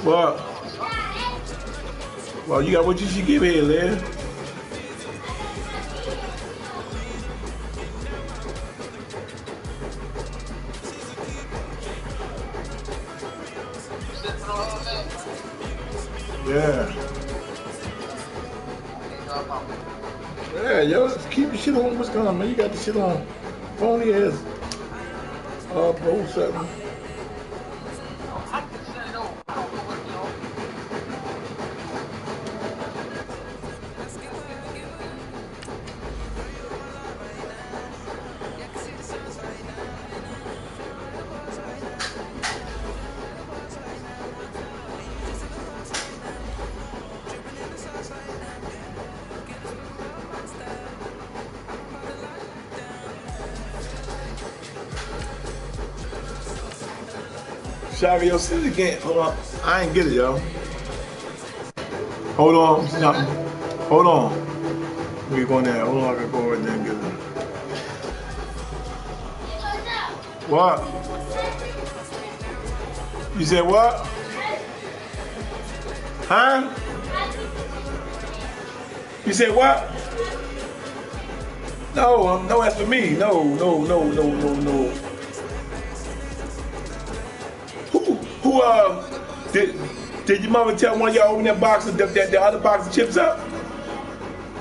Well, you got what you should give here, Lynn. Yeah. Yeah, yo, just keep the shit on. What's going on, man? You got the shit on. Phony ass. Pro 7. Shaggy, yo, see it again. Hold on. I ain't get it, yo. Hold on. Hold on. We going there. Hold on. I gotta go right there and get it. What? You said what? Huh? You said what? No, no, that's for me. No. Who did your mama tell one of y'all open that box of the other box of chips up?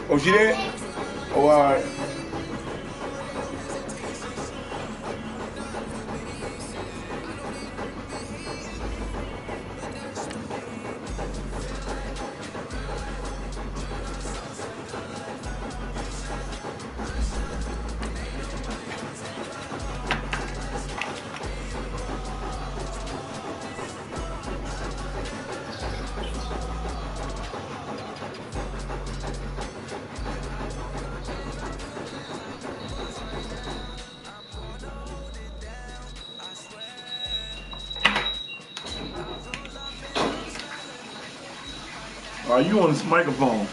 Oh, she did? Oh, all right. Are you on this microphone?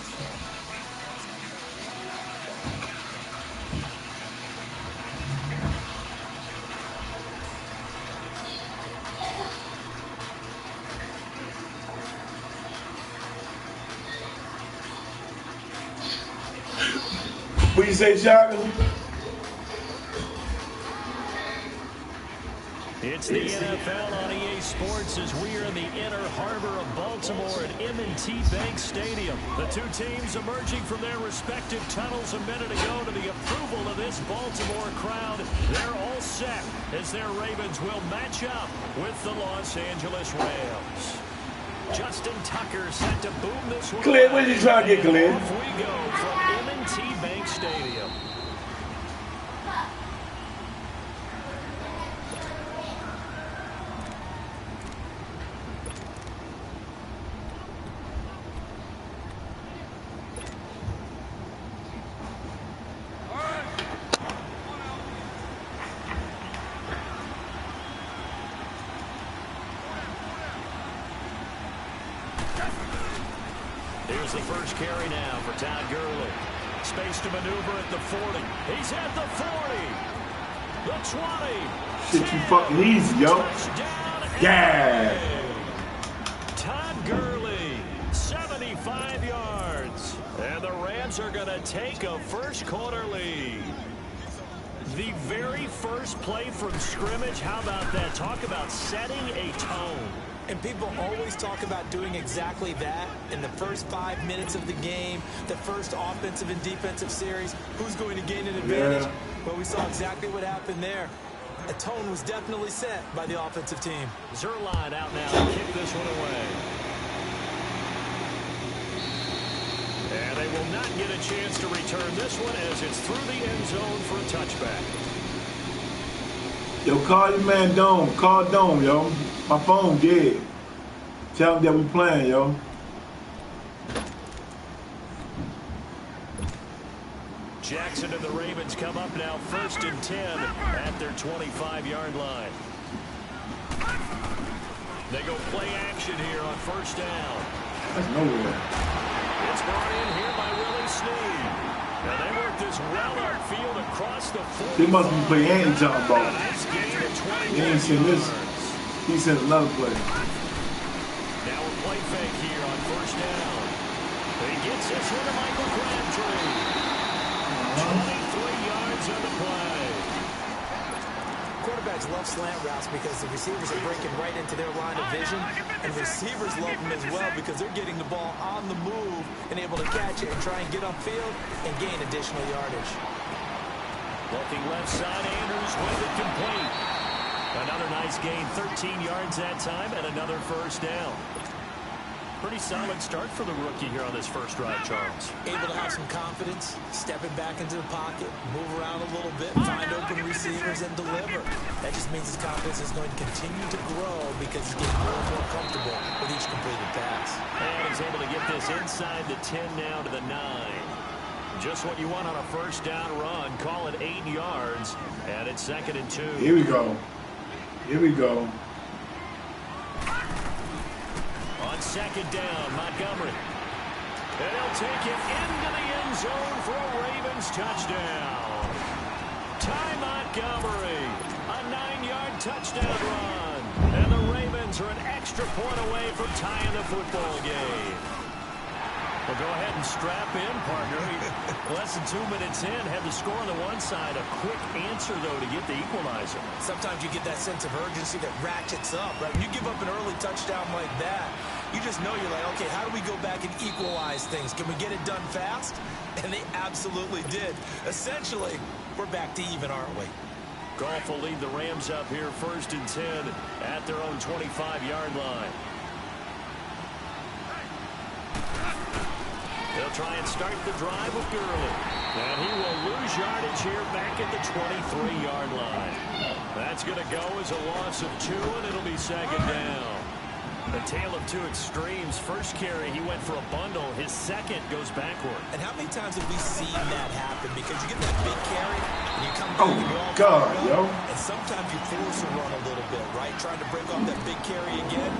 What you say, Shaka? It's the NFL on EA Sports as we are in the inner harbor of Baltimore at M&T Bank Stadium. The two teams emerging from their respective tunnels a minute ago to the approval of this Baltimore crowd. They're all set as their Ravens will match up with the Los Angeles Rams. Justin Tucker set to boom this one. Clint, what are you trying to get, Clint? Off we go from M&T Bank Stadium. Here's the first carry now for Todd Gurley. Space to maneuver at the 40. He's at the 40. The 20. Shit, you fucking easy, yo. Yeah. Todd Gurley, 75 yards. And the Rams are going to take a first quarter lead. The very first play from scrimmage, how about that? Talk about setting a tone. And people always talk about doing exactly that in the first 5 minutes of the game, the first offensive and defensive series. Who's going to gain an advantage? Yeah. Well, we saw exactly what happened there. A tone was definitely set by the offensive team. Zerline out now to kick this one away. And they will not get a chance to return this one as it's through the end zone for a touchback. Yo, call your man Dome. Call Dome, yo. My phone dead. Tell him that we playing, yo. Jackson and the Ravens come up now 1st and 10 at their 25-yard line. They go play action here on 1st down. That's nowhere. It's brought in here by Willie Snead. And they work this well upfield across the 40. They must be playing ain't talking about. He ain't seen this. He sent another play. Now play fake here on first down. He gets this one to Michael Crabtree. 23 yards on the play. Quarterbacks love slant routes because the receivers are breaking right into their line of vision, and receivers love them as well because they're getting the ball on the move and able to catch it and try and get upfield and gain additional yardage. Looking left side, Andrews with it complete. Another nice gain, 13 yards that time, and another first down. Pretty solid start for the rookie here on this first drive, Charles. Able to have some confidence, stepping back into the pocket, move around a little bit, find open receivers, and deliver. That just means his confidence is going to continue to grow because he's getting more and more comfortable with each completed pass. And he's able to get this inside the 10 now to the 9. Just what you want on a first down run. Call it 8 yards, and it's 2nd and 2. Here we go. Here we go. On 2nd down, Montgomery. And he'll take it into the end zone for a Ravens touchdown. Ty Montgomery, a 9-yard touchdown run. And the Ravens are an extra point away from tying the football game. Well, go ahead and strap in, partner. Less than 2 minutes in, had the score on the one side. A quick answer, though, to get the equalizer. Sometimes you get that sense of urgency that ratchets up, right? When you give up an early touchdown like that, you just know you're like, okay, how do we go back and equalize things? Can we get it done fast? And they absolutely did. Essentially, we're back to even, aren't we? Goff will lead the Rams up here 1st and 10 at their own 25-yard line. They'll try and start the drive with Gurley. And he will lose yardage here back at the 23-yard line. That's going to go as a loss of 2, and it'll be 2nd down. The tale of two extremes. First carry, he went for a bundle. His second goes backward. And how many times have we seen that happen? Because you get that big carry, and you come Oh, God, yo. and sometimes you force a run a little bit, right? Trying to break off that big carry again,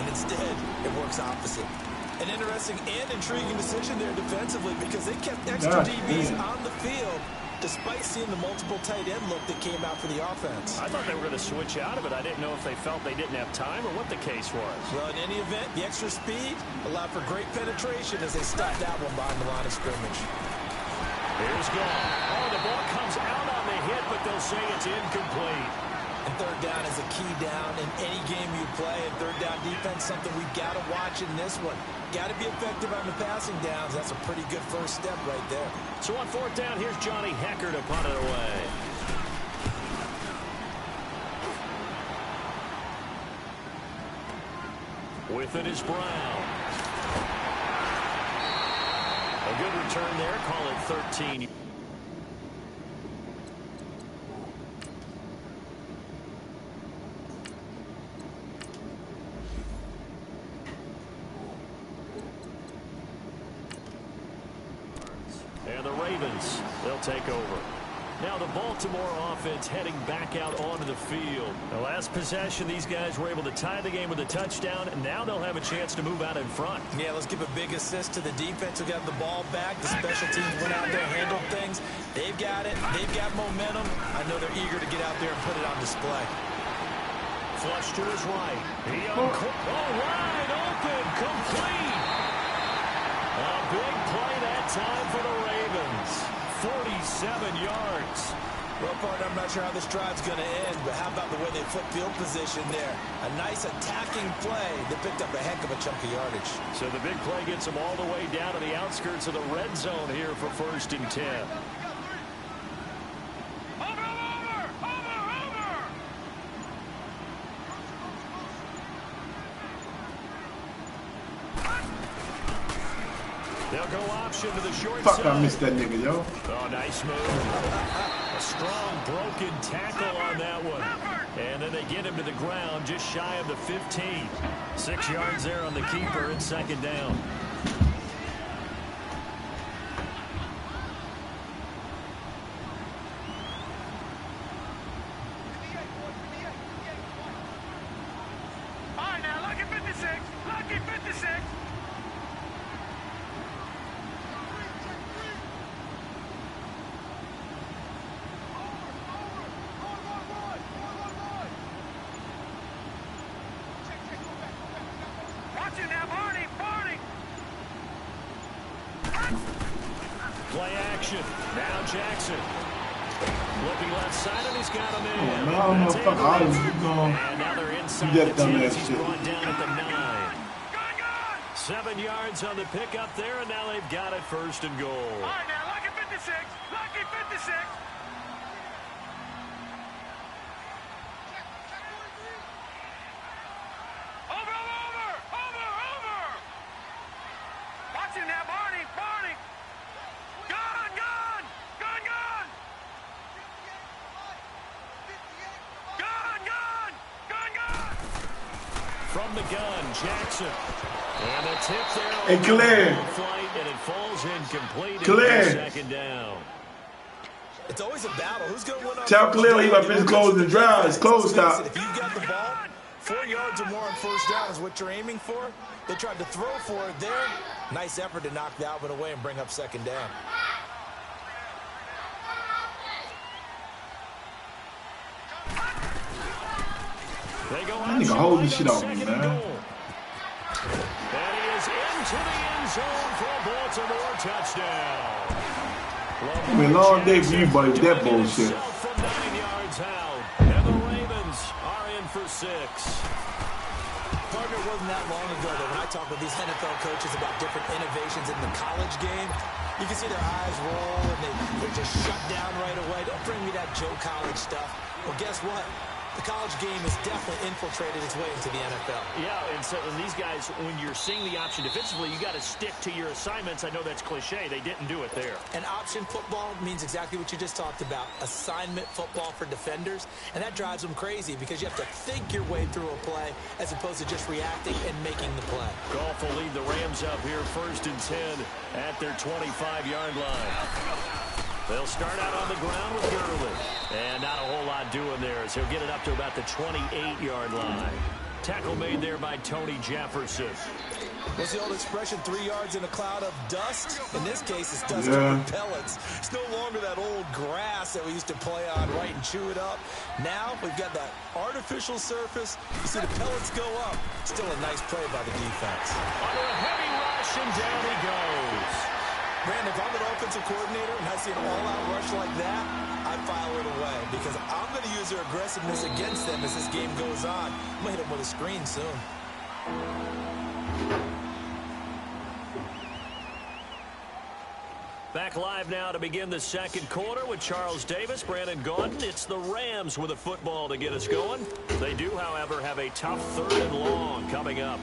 and instead, it works opposite. An interesting and intriguing decision there defensively because they kept extra DBs on the field despite seeing the multiple tight end look that came out for the offense. I thought they were going to switch out of it. I didn't know if they felt they didn't have time or what the case was. Well, in any event, the extra speed allowed for great penetration as they stopped that one behind the line of scrimmage. Here's Goff. Oh, the ball comes out on the hit, but they'll say it's incomplete. And third down is a key down in any game you play. And third down defense, something we've got to watch in this one. Got to be effective on the passing downs. That's a pretty good first step right there. So on 4th down, here's Johnny Hecker to punt it away. With it is Brown. A good return there. Call it 13. And the Ravens, they'll take over. Now the Baltimore offense heading back out onto the field. The last possession, these guys were able to tie the game with a touchdown, and now they'll have a chance to move out in front. Yeah, let's give a big assist to the defense who got the ball back. The special teams went out there, handled things. They've got it. They've got momentum. I know they're eager to get out there and put it on display. Flush to his right. Wide open, complete. A big play that time for the Ravens. 47 yards. Well, partner, I'm not sure how this drive's going to end, but how about the way they flip field position there? A nice attacking play that picked up a heck of a chunk of yardage. So the big play gets them all the way down to the outskirts of the red zone here for 1st and 10. They'll go option to the short side. Fuck, I missed that nigga, yo. Oh, nice move. A strong broken tackle on that one. And then they get him to the ground just shy of the 15. 6 yards there on the keeper and 2nd down. All right, now, lucky 56. Lucky 56. Watch it now, boys. Play action. Now Jackson. Looking left side, and he's got him in. Man, I don't know. Fuck all this. And now they're inside the 10 as he's brought down at the 9. 7 yards on the pickup there, and now they've got it 1st and goal. All right, now, lucky 56. Lucky 56. Over. Watch him now, Barney. Gone. From the gun, Jackson. And a tip there. Hey, clear. Flight, and it falls incomplete. Clear. 2nd down. It's always a battle. Who's going to win on Tell Khalil he might finish closing the drive. It's closed out. If you got the ball, 4 yards or more on 1st down is what you're aiming for. They tried to throw for it there. Nice effort to knock that one away and bring up 2nd down. They go I nigga holding shit off me, man. And he is into the end zone for a Baltimore touchdown. It's been a long day for you, buddy, with that bullshit. From 9 yards out. And the Ravens are in for 6. Partner, it wasn't that long ago that when I talk with these NFL coaches about different innovations in the college game, you can see their eyes roll and they're just shut down right away. Don't bring me that Joe College stuff. Well, guess what? The college game has definitely infiltrated its way into the NFL. Yeah, and so these guys, when you're seeing the option defensively, you got to stick to your assignments. I know that's cliche. They didn't do it there. And option football means exactly what you just talked about, assignment football for defenders. And that drives them crazy because you have to think your way through a play as opposed to just reacting and making the play. Goff will lead the Rams up here 1st and 10 at their 25-yard line. They'll start out on the ground with Gurley. And not a whole lot doing there as he'll get it up to about the 28-yard line. Tackle made there by Tony Jefferson. What's the old expression, 3 yards in a cloud of dust? In this case, it's dust and pellets. It's no longer that old grass that we used to play on, right, and chew it up. Now we've got that artificial surface. You see the pellets go up. Still a nice play by the defense. Under a heavy rush, and down he goes. Man, if I'm an offensive coordinator and I see an all-out rush like that, I file it away because I'm going to use their aggressiveness against them as this game goes on. I'm going to hit them with a screen soon. Back live now to begin the 2nd quarter with Charles Davis, Brandon Gaudin. It's the Rams with a football to get us going. They do, however, have a tough 3rd and long coming up.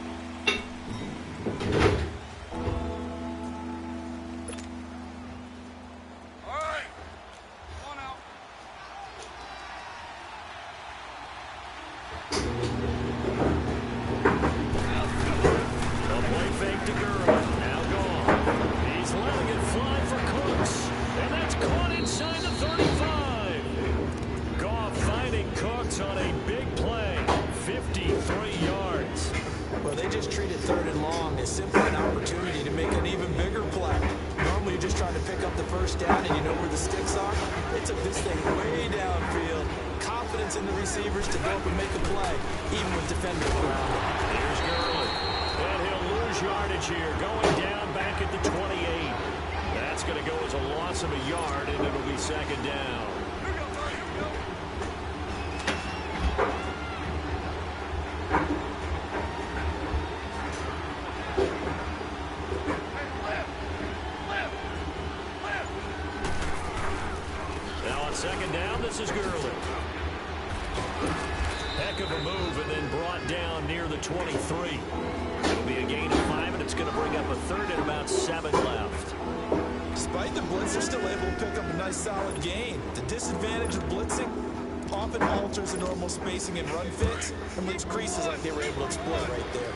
Spacing and run fits and leaves creases like they were able to exploit right there.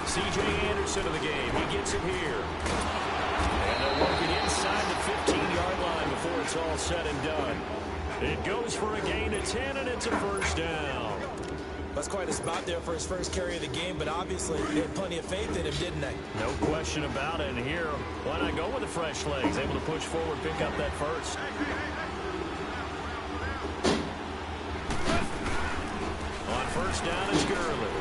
C.J. Anderson of the game. He gets it here. And they'll work it inside the 15-yard line before it's all said and done. It goes for a gain of 10, and it's a 1st down. That's quite a spot there for his first carry of the game, but obviously they had plenty of faith in him, didn't they? No question about it. And here, why not go with the fresh legs? Able to push forward, pick up that 1st. first down is Gurley.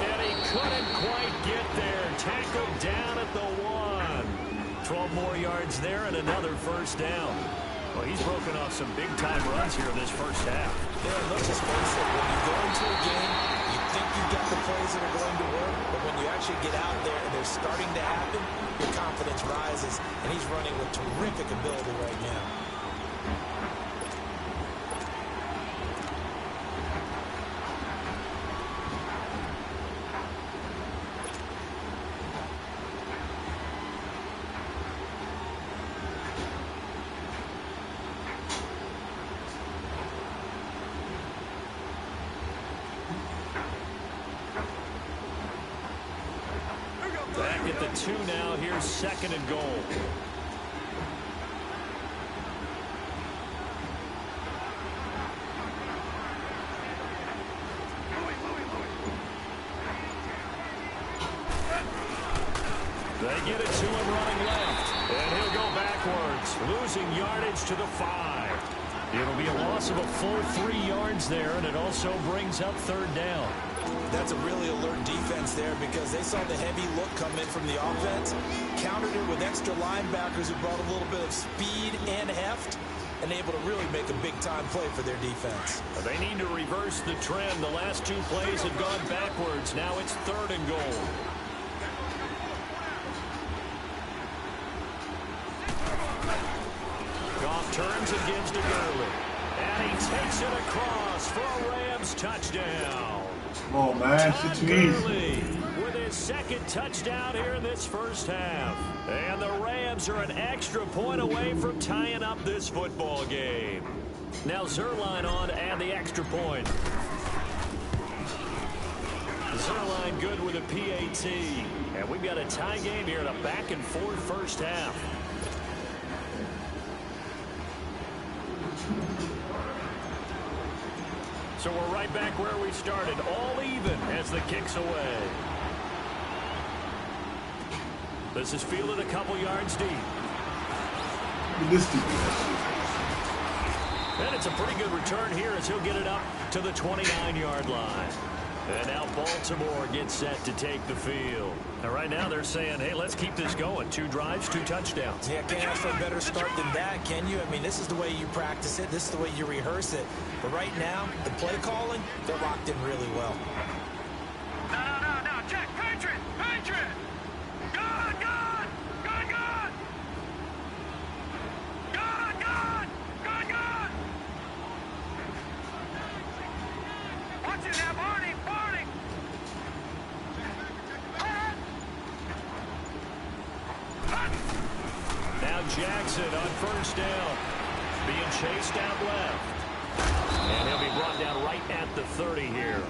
And he couldn't quite get there. Tackled down at the 1. 12 more yards there and another first down. Well, he's broken off some big-time runs here in this first half. Yeah, let's just face it. When you go into a game, you think you got the plays that are going to work, but when you actually get out there and they're starting to happen, your confidence rises, and he's running with terrific ability right now. Back at the 2 now. Here's 2nd and goal. They get it to him running left. And he'll go backwards, losing yardage to the 5. It'll be a loss of a full 3 yards there, and it also brings up 3rd down. That's a really alert defense there because they saw the heavy look come in from the offense, countered it with extra linebackers who brought a little bit of speed and heft, and able to really make a big-time play for their defense. They need to reverse the trend. The last 2 plays have gone backwards. Now it's 3rd and goal. Goff turns and gives to Gurley. And he takes it across for a Rams touchdown. Oh man, shit too easy. With his 2nd touchdown here in this first half. And the Rams are an extra point away from tying up this football game. Now Zerline on to add the extra point. Zerline good with a PAT. And we've got a tie game here in a back-and-forth first half. So we're right back where we started, all even as the kick's away. This is fielded a couple yards deep. This deep. And it's a pretty good return here as he'll get it up to the 29-yard line. And now Baltimore gets set to take the field. And right now they're saying, hey, let's keep this going. 2 drives, 2 touchdowns. Yeah, can't ask for a better start than that, can you? I mean, this is the way you practice it. This is the way you rehearse it. But right now, the play calling, they're locked in really well. No. Check. Patriot. Good. Watch it now, Barney. Now Jackson on first down. Being chased out left. And he'll be brought down right at the 30 here.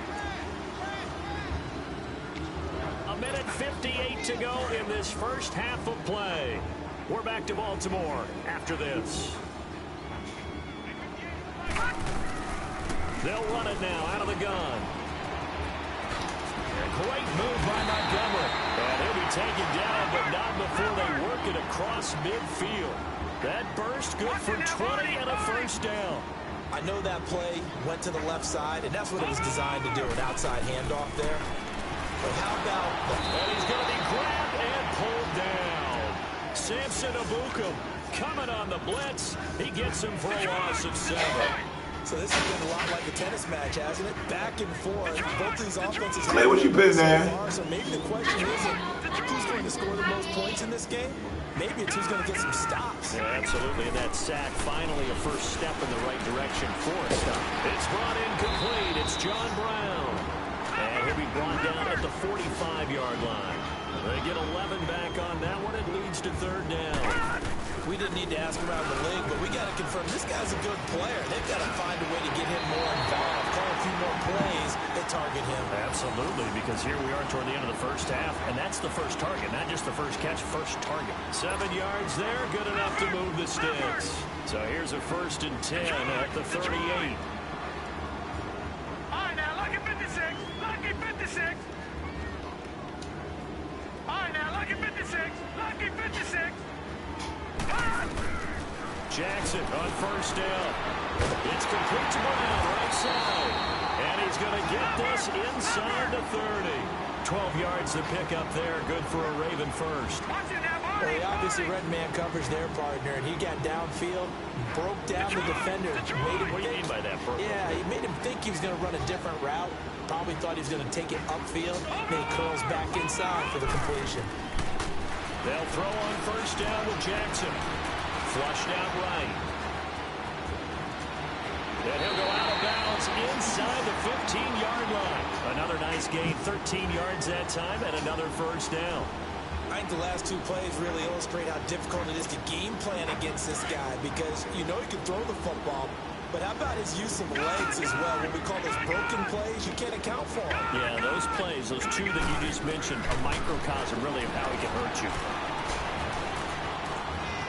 1:58 to go in this first half of play. We're back to Baltimore after this. They'll run it now out of the gun. A great move by Montgomery. And he'll be taken down, but not before they work it across midfield. That burst good for 20 and a first down. I know that play went to the left side, and that's what it was designed to do, an outside handoff there. But how about And he's going to be grabbed and pulled down. Samson Abukum coming on the blitz. He gets him for a loss of 7. So this has been a lot like a tennis match, hasn't it? Back and forth. Both these offenses have what you been there? So maybe the question isn't who's going to score the most points in this game. Maybe it's who's going to get some stops. Yeah, absolutely. And that sack, finally a first step in the right direction for a stop. It's brought in complete. It's John Brown. And he'll be brought down at the 45-yard line. They get 11 back on that one. It leads to 3rd down. We didn't need to ask around the league, but we got to confirm this guy's a good player. They've got to find a way to get him more involved, call a few more plays that target him. Absolutely, because here we are toward the end of the first half, and that's the first target, not just the first catch, first target. 7 yards there, good enough to move the sticks. So here's a 1st and 10 at the 38. All right, now, lucky 56. Lucky 56. All right, now, lucky 56. Lucky 56. Jackson on first down. It's complete to Brown, right side. And he's going to get this inside the 30. 12 yards to pick up there. Good for a Raven first. Well, he obviously read man coverage there, partner, and he got downfield, broke down the defender. What do you mean by that, bro? Yeah, he made him think he was going to run a different route. Probably thought he was going to take it upfield. Then he curls back inside for the completion. They'll throw on first down with Jackson. Flushed out right. And he'll go out of bounds inside the 15-yard line. Another nice gain, 13 yards that time, and another first down. I think the last two plays really illustrate how difficult it is to game plan against this guy because you know he can throw the football, but how about his use of legs as well? What we call those broken plays, you can't account for them. Yeah, those plays, those two that you just mentioned, a microcosm really of how he can hurt you.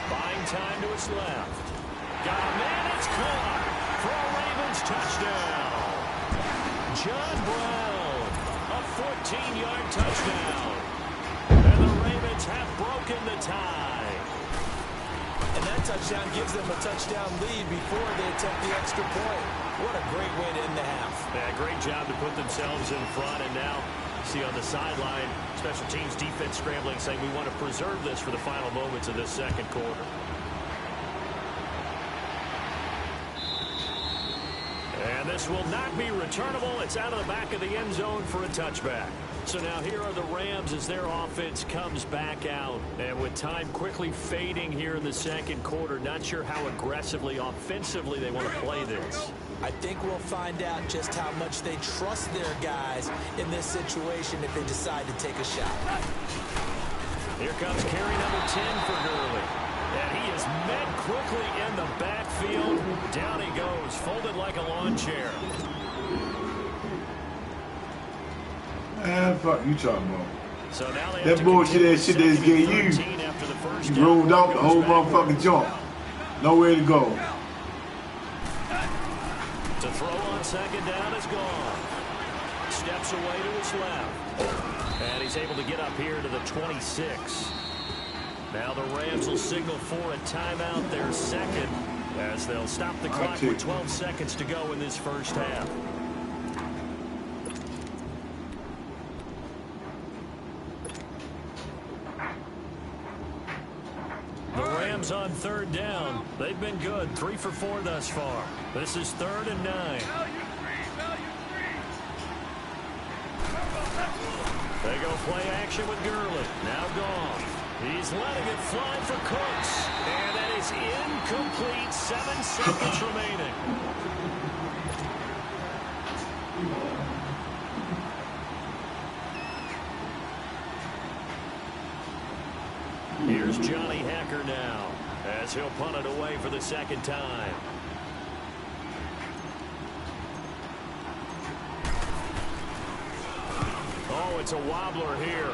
Buying time to his left. Got a man, it's caught for a Ravens touchdown. John Brown, a 14-yard touchdown. And the Ravens have broken the tie. And that touchdown gives them a touchdown lead before they attempt the extra point. What a great way to end the half. Yeah, great job to put themselves in front. And now, see on the sideline, special teams defense scrambling, saying we want to preserve this for the final moments of this second quarter. And this will not be returnable. It's out of the back of the end zone for a touchback. So now here are the Rams as their offense comes back out. And with time quickly fading here in the second quarter, not sure how aggressively, offensively they want to play this. I think we'll find out just how much they trust their guys in this situation if they decide to take a shot. Here comes carry number 10 for Gurley. And he is met quickly in the backfield. Down he goes, folded like a lawn chair. Man, fuck you talking about? So now they that bullshit ass shit they gave you. You rolled out the whole motherfucking jump. Nowhere to go. To throw on second down is gone. Steps away to his left. And he's able to get up here to the 26. Now the Rams will signal for a timeout, their second, as they'll stop the clock with 12 seconds to go in this first half. The Rams on third down. They've been good, 3 for 4 thus far. This is 3rd and 9. They go play action with Gurley. Now gone. He's letting it fly for Cooks. And that is incomplete. 7 seconds remaining. Here's Johnny Hacker now as he'll punt it away for the second time. Oh, it's a wobbler here.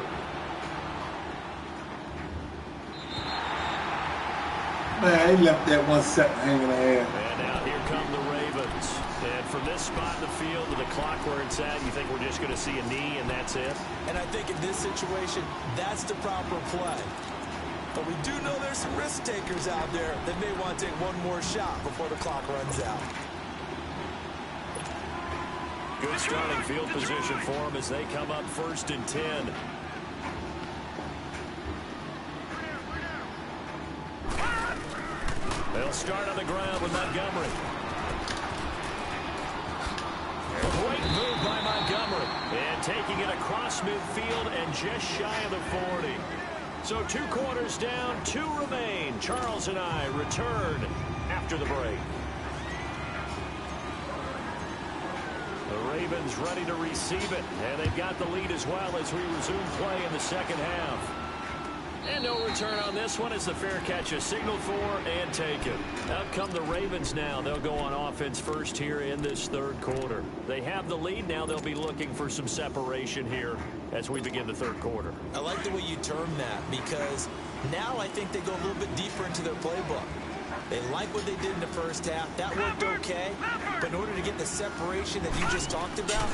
Man, he left that 1 second hanging in the air. And now here come the Ravens. And from this spot in the field to the clock where it's at, you think we're just going to see a knee and that's it? And I think in this situation, that's the proper play. But we do know there's some risk takers out there that may want to take one more shot before the clock runs out. Good starting field position for them as they come up 1st and 10. They'll start on the ground with Montgomery. Great move by Montgomery. And taking it across midfield and just shy of the 40. So 2 quarters down, 2 remain. Charles and I return after the break. The Ravens ready to receive it. And they've got the lead as well as we resume play in the second half. And no return on this one as the fair catch is signaled for and taken. Out come the Ravens now. They'll go on offense first here in this 3rd quarter. They have the lead. Now they'll be looking for some separation here as we begin the 3rd quarter. I like the way you term that because now I think they go a little bit deeper into their playbook. They like what they did in the first half. That worked okay. But in order to get the separation that you just talked about,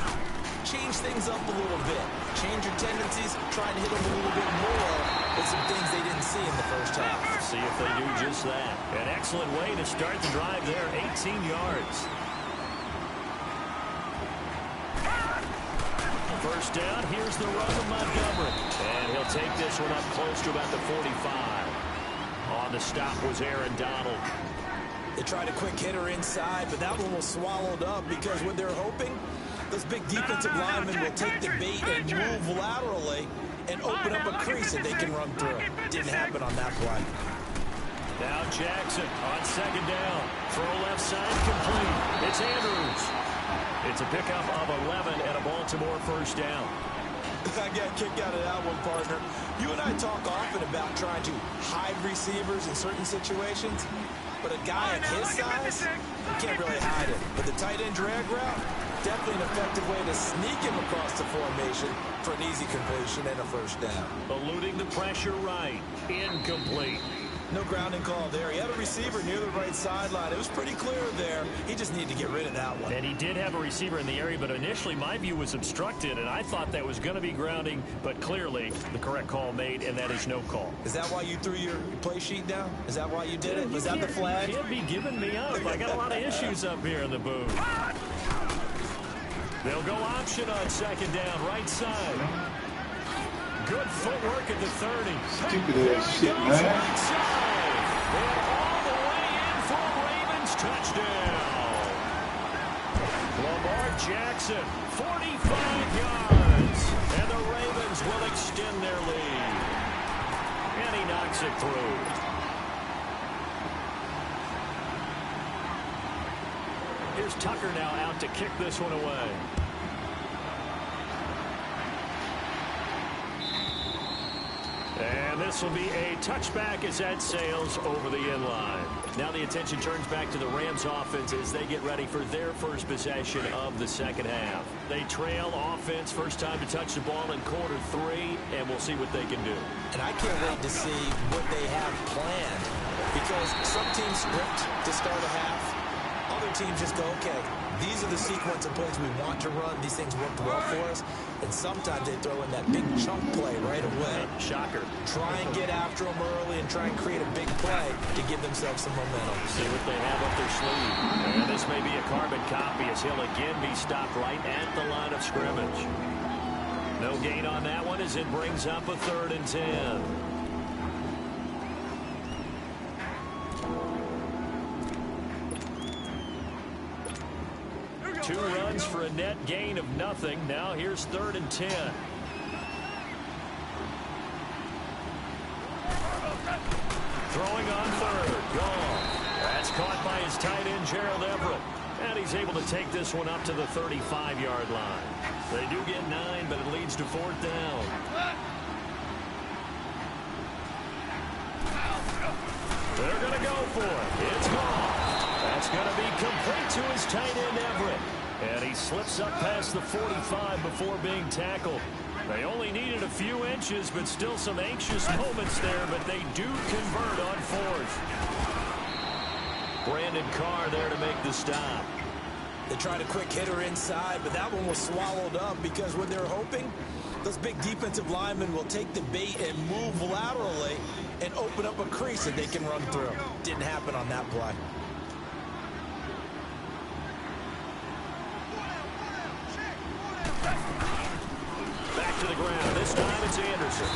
change things up a little bit. Change your tendencies, try to hit them a little bit more with some things they didn't see in the first half. see if they do just that. An excellent way to start the drive there, 18 yards. First down, here's the run of Montgomery. And he'll take this one up close to about the 45. On the stop was Aaron Donald. They tried a quick hitter inside, but that one was swallowed up because what they're hoping, those big defensive linemen will take the bait and move laterally and open up a crease that they can run through. Didn't happen on that play. Now Jackson on second down. Throw left side complete. It's Andrews. It's a pickup of 11 and a Baltimore first down. I got a kick out of that one, partner. You and I talk often about trying to hide receivers in certain situations, but a guy at his size, you can't really hide it. But the tight end drag route, definitely an effective way to sneak him across the formation for an easy completion and a first down. Eluding the pressure right. Incomplete. No grounding call there. He had a receiver near the right sideline. It was pretty clear there. He just needed to get rid of that one. And he did have a receiver in the area, but initially my view was obstructed, and I thought that was going to be grounding, but clearly the correct call made, and that is no call. Is that why you threw your play sheet down? Is that why you did it? Was that the flag? You can't be giving me up. I got a lot of issues up here in the booth. They'll go option on second down, right side. Good footwork at the 30. Stupid ass shit, man. Right side. And all the way in for a Ravens touchdown. Lamar Jackson, 45 yards. And the Ravens will extend their lead. And he knocks it through. Here's Tucker now out to kick this one away. And this will be a touchback as that sails over the end line. Now the attention turns back to the Rams offense as they get ready for their first possession of the second half. They trail offense, first time to touch the ball in quarter 3, and we'll see what they can do. And I can't wait to see what they have planned, because some teams script to start a half. Other teams just go, okay, these are the sequence of plays we want to run. These things worked well for us. And sometimes they throw in that big chunk play right away. Shocker. Try and get after them early and try and create a big play to give themselves some momentum. See what they have up their sleeve. And this may be a carbon copy as he'll again be stopped right at the line of scrimmage. No gain on that one as it brings up a 3rd and 10. Two runs for a net gain of nothing. Now here's 3rd and 10. Throwing on 3rd. Gone. That's caught by his tight end, Gerald Everett. And he's able to take this one up to the 35-yard line. They do get 9, but it leads to 4th down. They're going to go for it. It's gone. That's going to be complete to his tight end, Everett. And he slips up past the 45 before being tackled. They only needed a few inches, but still some anxious moments there, but they do convert on 4th. Brandon Carr there to make the stop. They tried a quick hitter inside, but that one was swallowed up because what they're hoping, those big defensive linemen will take the bait and move laterally and open up a crease that they can run through. Didn't happen on that play. Back to the ground. This time it's Anderson.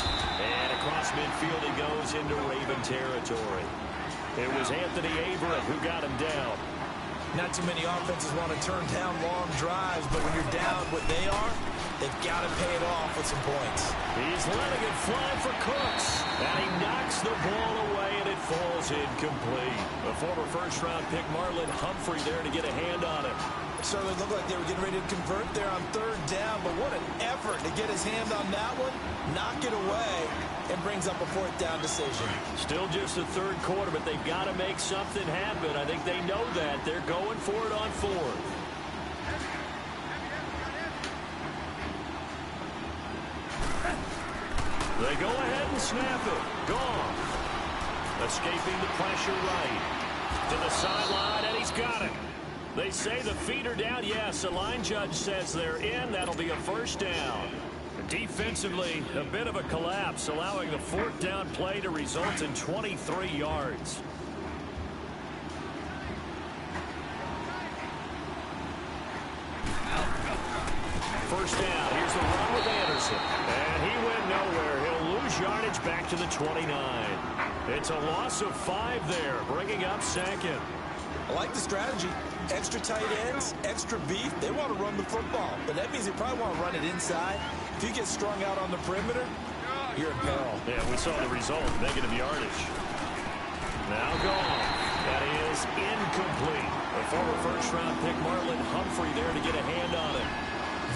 And across midfield he goes into Raven territory. It was Anthony Averett who got him down. Not too many offenses want to turn down long drives, but when you're down what they are, they've got to pay it off with some points. He's letting it fly for Cooks. And he knocks the ball away, and it falls incomplete. A former first-round pick, Marlon Humphrey, there to get a hand on it. It certainly looked like they were getting ready to convert there on 3rd down, but what an effort to get his hand on that one, knock it away, and brings up a 4th down decision. Still just the 3rd quarter, but they've got to make something happen. I think they know that. They're going for it on 4th. They go ahead and snap it. Gone. Escaping the pressure right. To the sideline, and he's got it. They say the feet are down. Yes, the line judge says they're in. That'll be a 1st down. Defensively, a bit of a collapse, allowing the 4th down play to result in 23 yards. First down. Here's the run with Anderson. And he went nowhere. He'll lose yardage back to the 29. It's a loss of 5 there, bringing up 2nd. I like the strategy. Extra tight ends, extra beef. They want to run the football, but that means they probably want to run it inside. If you get strung out on the perimeter, you're in peril. Yeah, we saw the result, negative yardage. Now gone. That is incomplete. A former first-round pick, Marlon Humphrey, there to get a hand on it.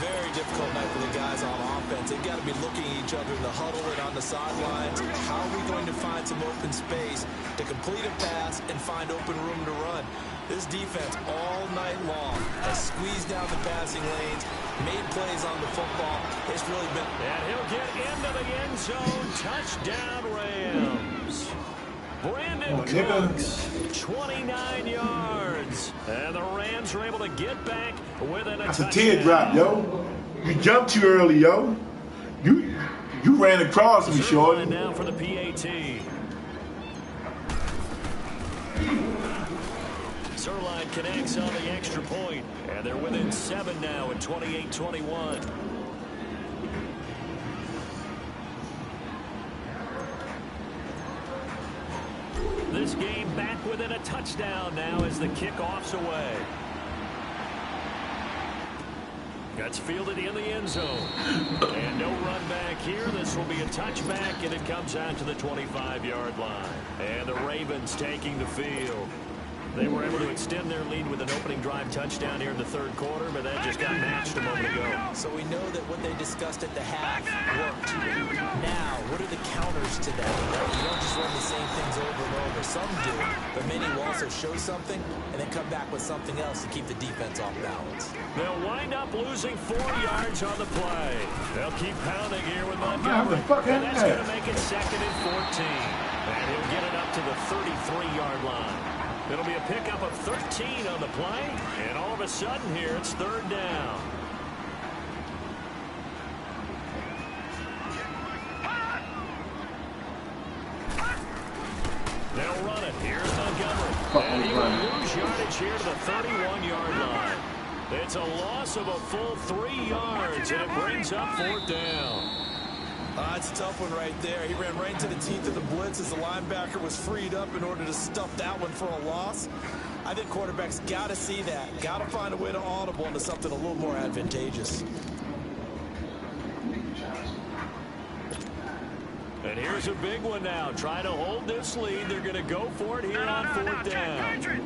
Very difficult night for the guys on offense. They've got to be looking at each other in the huddle and on the sidelines. How are we going to find some open space to complete a pass and find open room to run? This defense all night long has squeezed down the passing lanes, made plays on the football. It's really been... And he'll get into the end zone. Touchdown, Rams. Brandon Cooks, 29 yards. And the Rams are able to get back within a touchdown. That's a teardrop, yo. You jumped too early, yo. You ran across me, shorty. Now for the PAT. Zerline connects on the extra point, and they're within 7 now at 28-21. This game back within a touchdown now as the kickoff's away. Gets fielded in the end zone. And no run back here. This will be a touchback, and it comes out to the 25-yard line. And the Ravens taking the field. They were able to extend their lead with an opening drive touchdown here in the 3rd quarter, but that just got matched a moment ago. So we know that what they discussed at the half worked. Now, what are the counters to that? You don't just run the same things over and over. Some do, but many will also show something and then come back with something else to keep the defense off balance. They'll wind up losing 4 yards on the play. They'll keep pounding here with Montgomery. And that's going to make it 2nd and 14. And he'll get it up to the 33-yard line. It'll be a pickup of 13 on the play, and all of a sudden here it's 3rd down. They'll run it. Here's Montgomery. And he will lose yardage here to the 31-yard line. It's a loss of a full 3 yards, and it brings up 4th down. It's a tough one right there. He ran right into the teeth of the blitz as the linebacker was freed up in order to stuff that one for a loss. I think quarterbacks got to see that. Got to find a way to audible into something a little more advantageous. And here's a big one now. Trying to hold this lead. They're going to go for it here on 4th down. Hatred!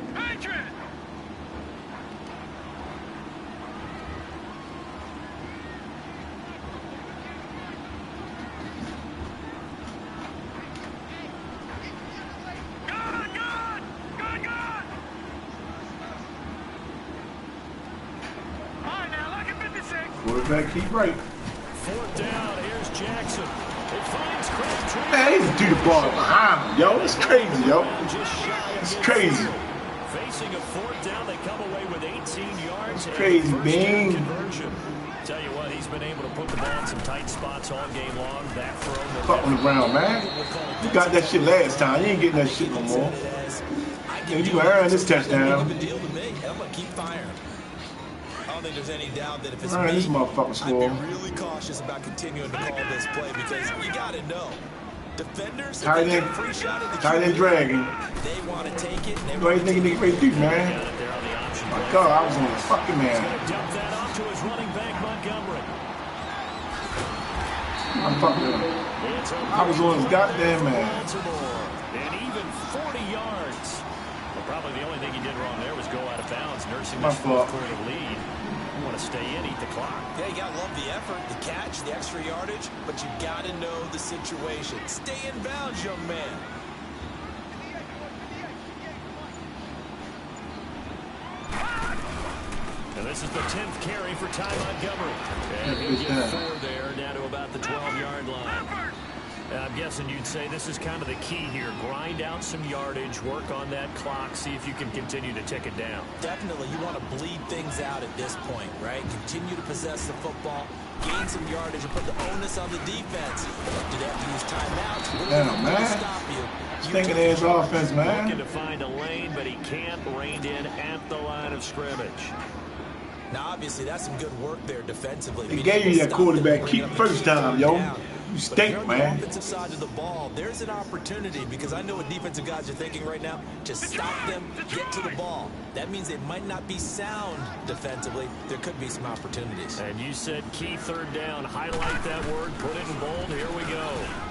Quarterback, keep right. 4th down. Here's Jackson. It finds Crabtree. Man, he threw the ball behind him, yo. It's crazy, yo. It's crazy. Facing a 4th down, they come away with 18 yards. It's crazy, man. Conversion. Tell you what, he's been able to put the ball in some tight spots all game long. That throw. Fuck on the ground, man. You got that shit last time. You ain't getting that shit no more. You gonna earn this touchdown. I'm gonna keep firing. I don't think there's any doubt that if it's this motherfucker score. I'd be really cautious about continuing to call this play because you got to know. Defenders, tight end, dragging. They want to take it. They want to take it. Right through, man. My God, I was on the fucking man. Dump that off to his running back, Montgomery. I'm fucking. I was on his goddamn man. And even 40 yards. Well, probably the only thing he did wrong there was go out of bounds, nursing this 4th quarter lead. You want to stay in, eat the clock. Yeah, you got to love the effort, the catch, the extra yardage, but you got to know the situation. Stay in bounds, young man. And this is the 10th carry for Ty Montgomery. And he'll get 4 there, down to about the 12-yard line. I'm guessing you'd say this is kind of the key here. Grind out some yardage, work on that clock, see if you can continue to tick it down. Definitely, you want to bleed things out at this point, right? Continue to possess the football, gain some yardage, and put the onus on the defense. Do they have to use timeouts? What do they have to stop you? Stinking ass offense, man. Looking to find a lane, but he can't. Reined in at the line of scrimmage. Now, obviously, that's some good work there defensively. They gave you that quarterback keep first time, yo. You stink, on man. the offensive side of the ball, there's an opportunity because I know what defensive guys are thinking right now. Just stop them, get to the ball. That means they might not be sound defensively. There could be some opportunities. And you said key third down. Highlight that word. Put it in bold. Here we go.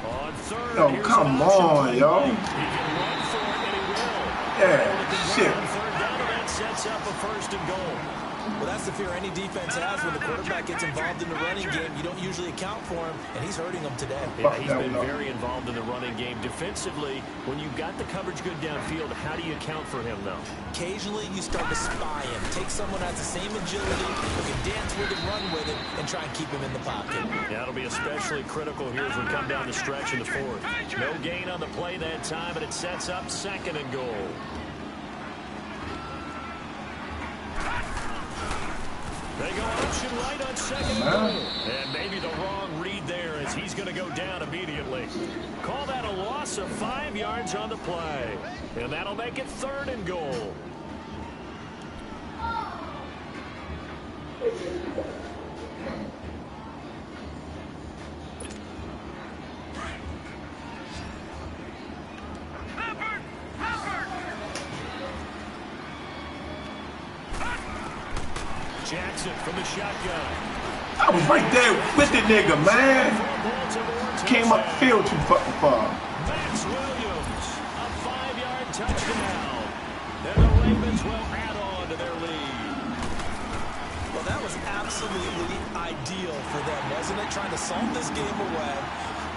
On third. Oh, come on, yo. He can run for it, and he will. Yeah, shit. On third down, and that sets up a first and goal. Well, that's the fear any defense has when the quarterback gets involved in the running game. You don't usually account for him, and he's hurting them today. Yeah, he's been very involved in the running game. Defensively, when you've got the coverage good downfield, how do you account for him, though? Occasionally, you start to spy him. Take someone who has the same agility, who can dance with him, run with him, and try and keep him in the pocket. Yeah, it'll be especially critical here as we come down the stretch in the fourth. No gain on the play that time, and it sets up second and goal. They go option right on second and goal. And maybe the wrong read there as he's going to go down immediately. Call that a loss of 5 yards on the play. And that'll make it third and goal. Jackson from the shotgun. I was right there with the nigga, man. Came up field too fucking far. Max Williams, a 5-yard touchdown. And the Ravens will add on to their lead. Well, that was absolutely ideal for them, wasn't it? Trying to solve this game away.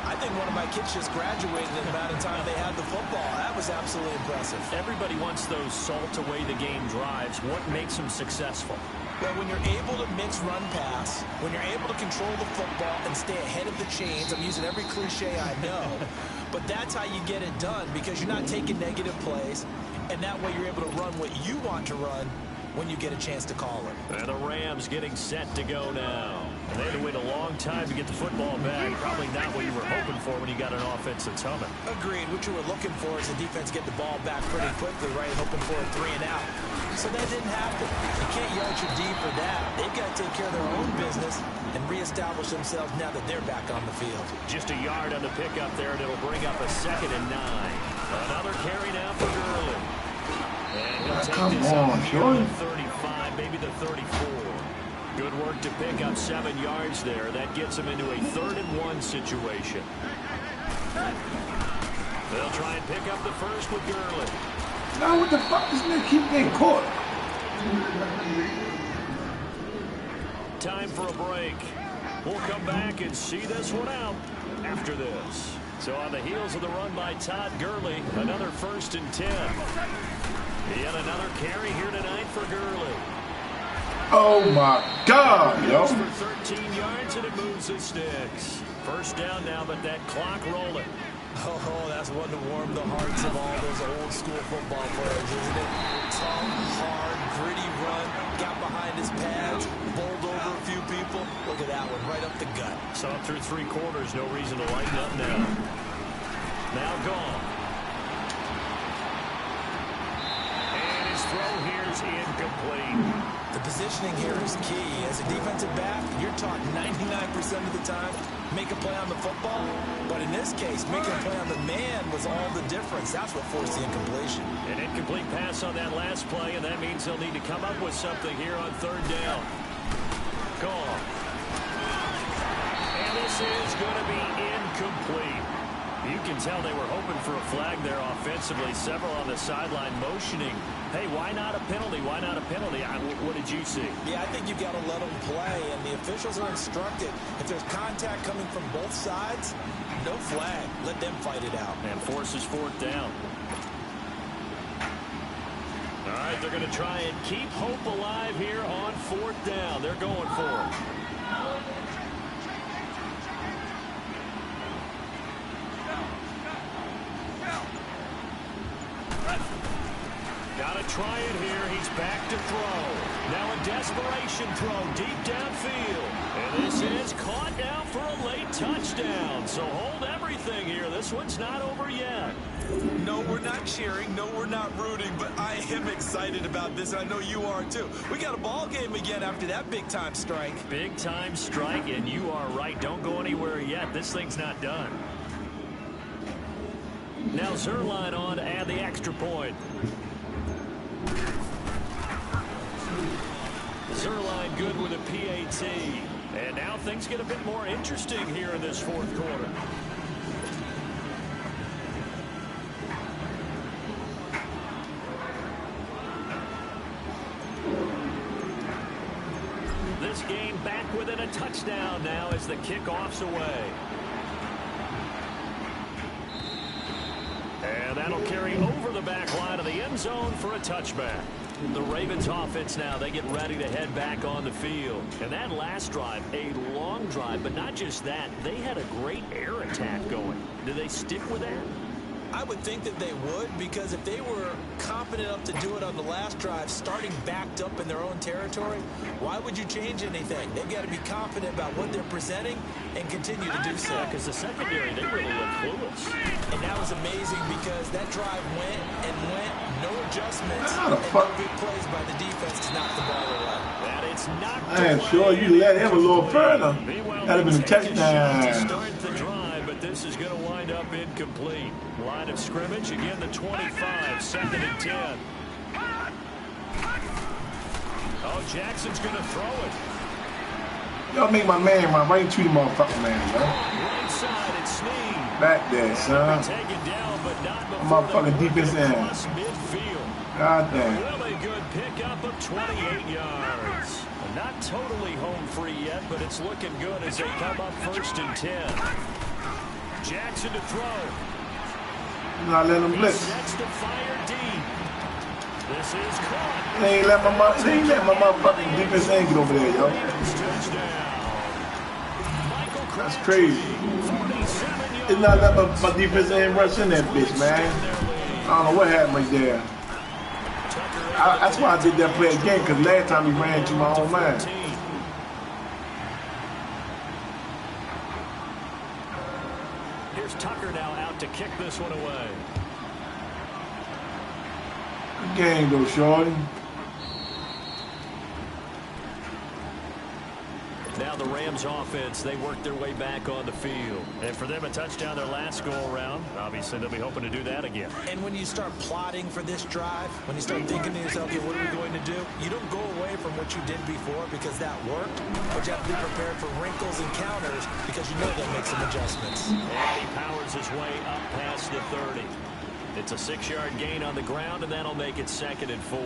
I think one of my kids just graduated in the amount of time they had the football. That was absolutely impressive. Everybody wants those salt away the game drives. What makes them successful? Well, when you're able to mix run pass, when you're able to control the football and stay ahead of the chains, I'm using every cliche I know, but that's how you get it done because you're not taking negative plays, and that way you're able to run what you want to run when you get a chance to call it. And the Rams getting set to go now. And they had to wait a long time to get the football back. Probably not what you were hoping for when you got an offense that's humming. Agreed. What you were looking for is the defense get the ball back pretty quickly, right? Hoping for a 3 and out. So that didn't happen. You can't yell at your D for that. They've got to take care of their own business and reestablish themselves now that they're back on the field. Just a yard on the pickup there, and it'll bring up a 2nd and 9. Another carry now for Gurley. And he'll take this up near the 35, maybe the 34. Good work to pick up 7 yards there. That gets him into a 3rd and 1 situation. They'll try and pick up the first with Gurley. Now what the fuck? This nigga keep getting caught. Time for a break. We'll come back and see this one out after this. So on the heels of the run by Todd Gurley, another 1st and 10. Yet another carry here tonight for Gurley. Oh my God, yo. For 13 yards and it moves the sticks. First down now, but that clock rolling. Oh, that's one to warm the hearts of all those old school football players, isn't it? Tough, hard, gritty run, got behind his pads, bowled over a few people. Look at that one, right up the gut. So through 3 quarters, no reason to lighten up now. Now gone. And his throw here is incomplete. The positioning here is key. As a defensive back, you're taught 99% of the time, make a play on the football. But in this case, making a play on the man was all the difference. That's what forced the incompletion. An incomplete pass on that last play, and that means they'll need to come up with something here on 3rd down. Gone. And this is going to be incomplete. You can tell they were hoping for a flag there offensively. Several on the sideline motioning, hey, why not a penalty? Why not a penalty? What did you see? Yeah, I think you've got to let them play, and the officials are instructed. If there's contact coming from both sides, no flag. Let them fight it out. And forces 4th down. All right, they're going to try and keep hope alive here on 4th down. They're going for it. Gotta try it here. He's back to throw. Now a desperation throw deep downfield. And this is caught now for a late touchdown. So hold everything here. This one's not over yet. No, we're not cheering. No, we're not rooting. But I am excited about this. I know you are too. We got a ball game again after that big-time strike. Big-time strike, and you are right. Don't go anywhere yet. This thing's not done. Now Zerline on to add the extra point. Zerline good with a PAT. And now things get a bit more interesting here in this fourth quarter. This game back within a touchdown now as the kickoff's away. And that'll carry over the back line of the end zone for a touchback. The Ravens offense now, they get ready to head back on the field. And that last drive, a long drive, but not just that. They had a great air attack going. Do they stick with that? I would think that they would, because if they were confident enough to do it on the last drive, starting backed up in their own territory, why would you change anything? They've got to be confident about what they're presenting and continue to do so. Yeah, because the secondary, they really look clueless. And that was amazing because that drive went, no adjustments, How the and fuck? no big plays by the defense to knock the ball away. And it's knocked I am away. sure you let him a little further. Meanwhile, That'd have been a they take shot to touchdown. start the drive, but this is going to wind up incomplete. Line of scrimmage, again the 25, 2nd and 10. Oh, Jackson's going to throw it. Y'all make my man run. Why you treat him motherfucking man, yo? Right side, it's Snead. Back there, son. Taken down, but not before Motherfucking they defense work it end. across midfield. God damn. Really good pickup of 28 yards. Not totally home free yet, but it's looking good as they come up 1st and 10. Jackson to throw. Not letting him blitz. Sets to fire deep. This is caught. They ain't let my motherfucking defense end get over there, yo. That's crazy. It's not letting my defense end rush in that bitch, man. I don't know what happened right there. That's why I did that play again, because last time he ran to my own man. Here's Tucker now out to kick this one away. Good game, though, shorty. Now the Rams offense, they work their way back on the field. And for them, a touchdown their last go-around. Obviously, they'll be hoping to do that again. And when you start plotting for this drive, when you start thinking to yourself, okay, what are we going to do? You don't go away from what you did before because that worked, but you have to be prepared for wrinkles and counters because you know they'll make some adjustments. And he powers his way up past the 30. It's a 6-yard gain on the ground, and that'll make it 2nd and 4.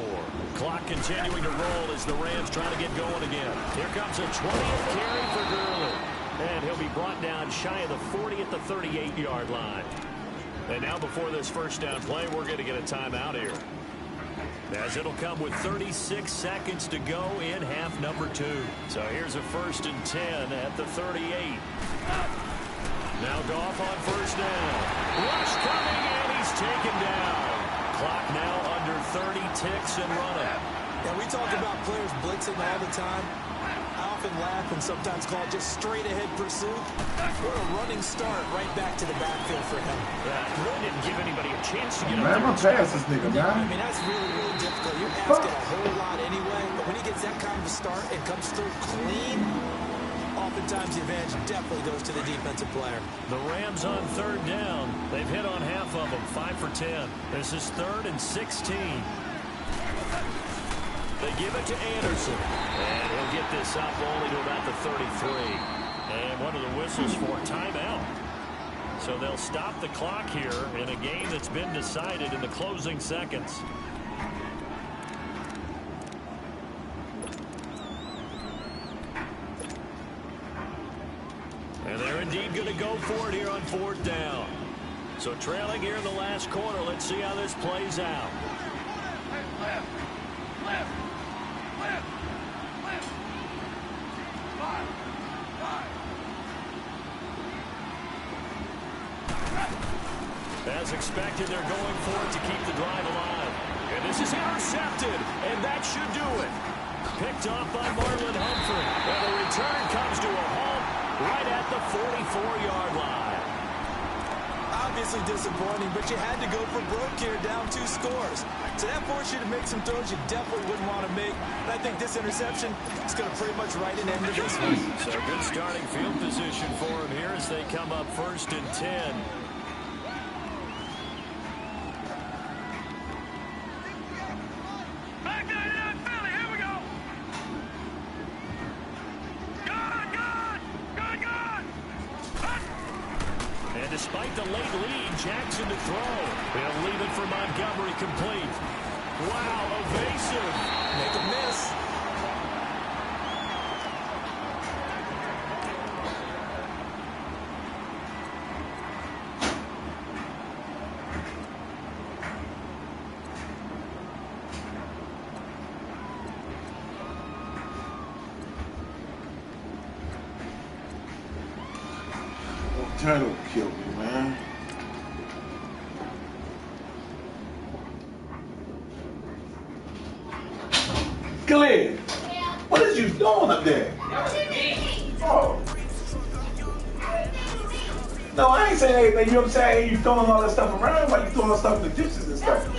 Clock continuing to roll as the Rams trying to get going again. Here comes a 20th carry for Gurley. And he'll be brought down shy of the 40 at the 38-yard line. And now before this first down play, we're going to get a timeout here. As it'll come with 36 seconds to go in half number 2. So here's a 1st and 10 at the 38. Now Goff on 1st down. Rush coming, and he's taken down. Clock now under 30 ticks and running. Yeah, we talk about players blitzing all the time. I often laugh and sometimes call it just straight-ahead pursuit. What a running start right back to the backfield for him. Yeah, really didn't give anybody a chance to get Man, I'm up gonna pass this nigga, Yeah, I man. mean, that's really, really difficult. You're asking a whole lot anyway, but when he gets that kind of a start and comes through clean, oftentimes the advantage definitely goes to the defensive player. The Rams on 3rd down. They've hit on half of them, 5 for 10. This is 3rd and 16. They give it to Anderson. And he'll get this up only to about the 33. And one of the whistles for timeout. So they'll stop the clock here in a game that's been decided in the closing seconds. And they're indeed going to go for it here on 4th down. So trailing here in the last quarter. Let's see how this plays out. Left. Five. As expected, they're going for it to keep the drive alive. And This is intercepted, and that should do it. Picked off by Marlon Humphrey. And the return comes to a halt right at the 44-yard line. Obviously disappointing, but you had to go for broke here, down 2 scores. So that forced you to make some throws you definitely wouldn't want to make. And I think this interception is going to pretty much write an end to this one. So good starting field position for him here as they come up 1st and 10. Despite the late lead, Jackson to throw. He'll leave it for Montgomery complete. Wow, evasive. Make a miss. Turtle killed me, man. Glenn, what is you doing up there? Oh. No, I ain't saying anything. You know what I'm saying? You throwing all that stuff around while you throwing stuff in the dishes and stuff.